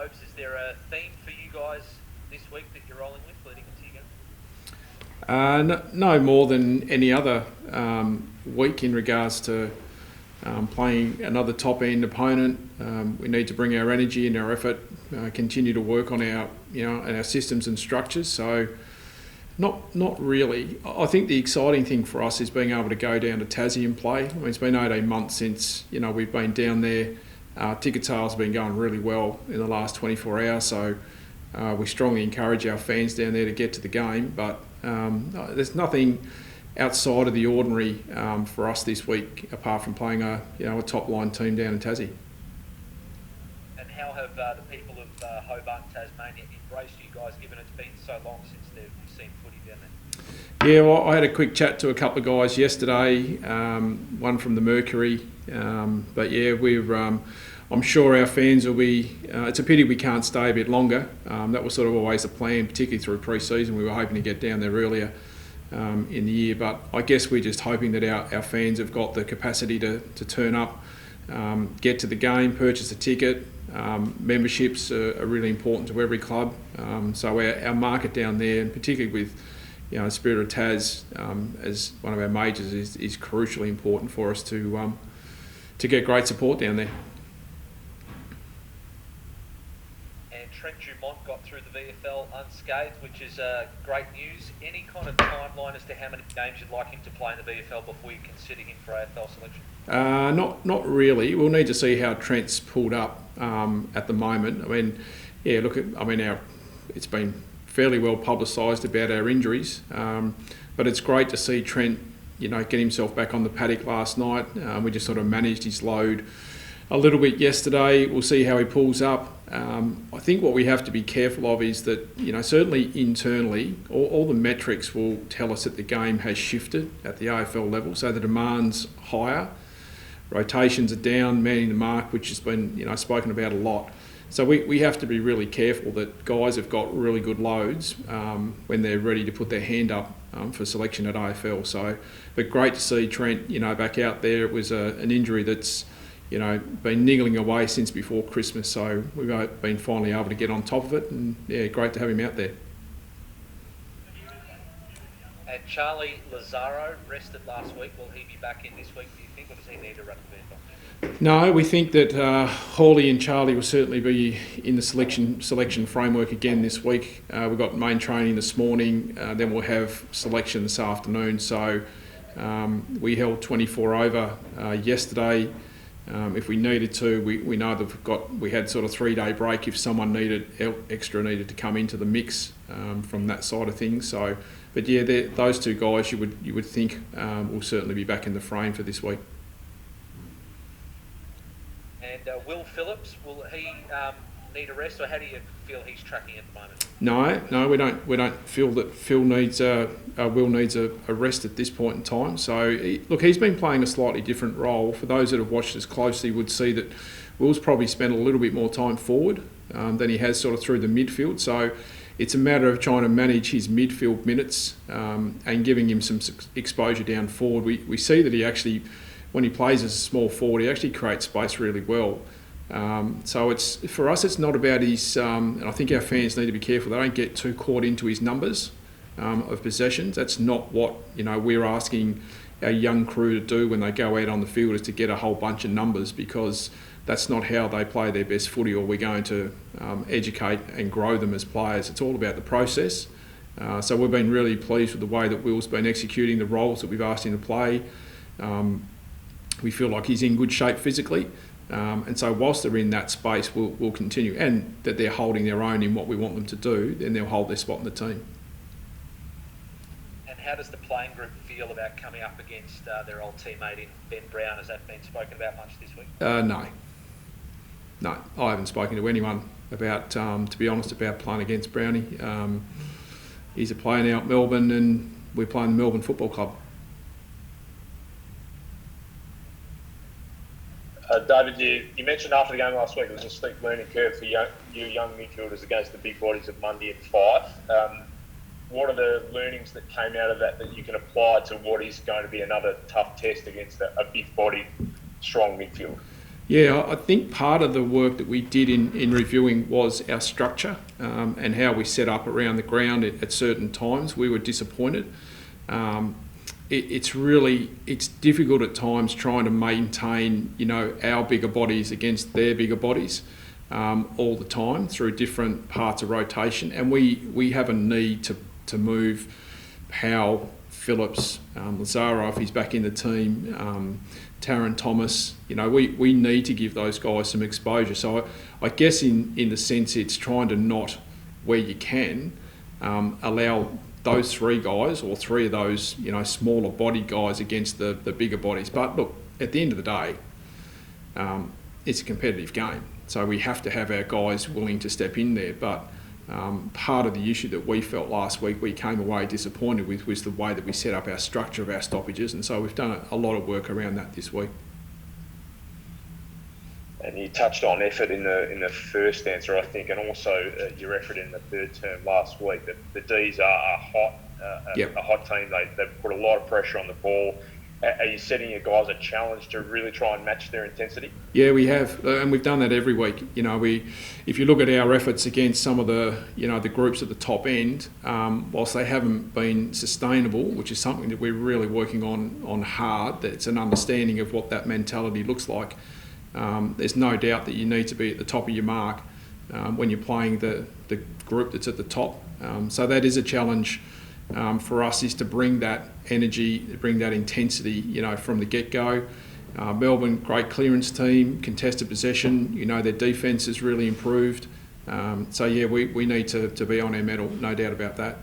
Hobes, is there a theme for you guys this week that you're rolling with leading into your game? No more than any other week in regards to playing another top-end opponent. We need to bring our energy and our effort, continue to work on our systems and structures. So, not really. I think the exciting thing for us is being able to go down to Tassie and play. I mean, it's been 18 months since we've been down there. Ticket sales have been going really well in the last 24 hours. So we strongly encourage our fans down there to get to the game. But there's nothing outside of the ordinary for us this week, apart from playing a top line team down in Tassie. And how have the people of Hobart and Tasmania embraced you guys, given it's been so long since they've seen footy down there? Yeah, well, I had a quick chat to a couple of guys yesterday, one from the Mercury, but yeah, I'm sure our fans will be. It's a pity we can't stay a bit longer. That was sort of always the plan, particularly through pre-season. We were hoping to get down there earlier in the year, but I guess we're just hoping that our fans have got the capacity to turn up, get to the game, purchase a ticket. Memberships are really important to every club, so our market down there, and particularly with Spirit of Tas as one of our majors, is crucially important for us to get great support down there. Trent Dumont got through the VFL unscathed, which is great news. Any kind of timeline as to how many games you'd like him to play in the VFL before you consider him for AFL selection? Not really. We'll need to see how Trent's pulled up at the moment. I mean, it's been fairly well publicised about our injuries, but it's great to see Trent, get himself back on the paddock last night. We just sort of managed his load a little bit yesterday. We'll see how he pulls up. I think what we have to be careful of is that, certainly internally, all the metrics will tell us that the game has shifted at the AFL level. So the demand's higher, rotations are down, manning the mark, which has been, spoken about a lot. So we have to be really careful that guys have got really good loads when they're ready to put their hand up for selection at AFL. So, but great to see Trent, back out there. It was an injury that's been niggling away since before Christmas, so we've been finally able to get on top of it, and yeah, great to have him out there. And Charlie Lazaro rested last week. Will he be back in this week, do you think, or does he need to run the VFL? No, we think that Hawley and Charlie will certainly be in the selection framework again this week. We've got main training this morning, then we'll have selection this afternoon. So we held 24 over yesterday. If we needed to, we know that we had sort of 3-day break if someone needed to come into the mix from that side of things. So, but yeah, those two guys you would think will certainly be back in the frame for this week. And Will Phillips, will he need a rest, or how do you feel he's tracking at the moment? No, we don't feel that Will needs a rest at this point in time. So he's been playing a slightly different role. For those that have watched us closely, would see that Will's probably spent a little bit more time forward than he has sort of through the midfield. So it's a matter of trying to manage his midfield minutes and giving him some exposure down forward. We see that he actually, when he plays as a small forward, he actually creates space really well. So for us, it's not about his, and I think our fans need to be careful. They don't get too caught into his numbers of possessions. That's not what we're asking our young crew to do when they go out on the field, is to get a whole bunch of numbers, because that's not how they play their best footy, or we're going to educate and grow them as players. It's all about the process. So we've been really pleased with the way that Will's been executing the roles that we've asked him to play. We feel like he's in good shape physically. And so whilst they're in that space, we'll continue, and that they're holding their own in what we want them to do, then they'll hold their spot in the team. And how does the playing group feel about coming up against their old teammate in Ben Brown? Has that been spoken about much this week? No, I haven't spoken to anyone about, to be honest, about playing against Brownie. He's a player now at Melbourne, and we're playing the Melbourne Football Club. David, you mentioned after the game last week it was a steep learning curve for you young midfielders against the big bodies of Mundy and Fife. What are the learnings that came out of that you can apply to what is going to be another tough test against a big-bodied, strong midfield? Yeah, I think part of the work that we did in reviewing was our structure and how we set up around the ground at certain times. We were disappointed. It's difficult at times trying to maintain, our bigger bodies against their bigger bodies all the time through different parts of rotation. And we have a need to move Powell, Phillips, Lazaro if he's back in the team, Taron Thomas. We need to give those guys some exposure. So I guess in the sense it's trying to not, where you can, allow those three guys or three of those smaller body guys against the bigger bodies. But look, at the end of the day, it's a competitive game. So we have to have our guys willing to step in there. But part of the issue that we felt last week, we came away disappointed with, was the way that we set up our structure of our stoppages. And so we've done a lot of work around that this week. And you touched on effort in the first answer, I think, and also your effort in the third term last week. The D's are hot, a hot team. They put a lot of pressure on the ball. Are you setting your guys a challenge to really try and match their intensity? Yeah, we have, and we've done that every week. If you look at our efforts against some of the the groups at the top end, whilst they haven't been sustainable, which is something that we're really working on hard, that's an understanding of what that mentality looks like. There's no doubt that you need to be at the top of your mark when you're playing the group that's at the top. So that is a challenge for us, is to bring that energy, bring that intensity, from the get-go. Melbourne, great clearance team, contested possession. Their defence has really improved. So yeah, we need to be on our mettle, no doubt about that.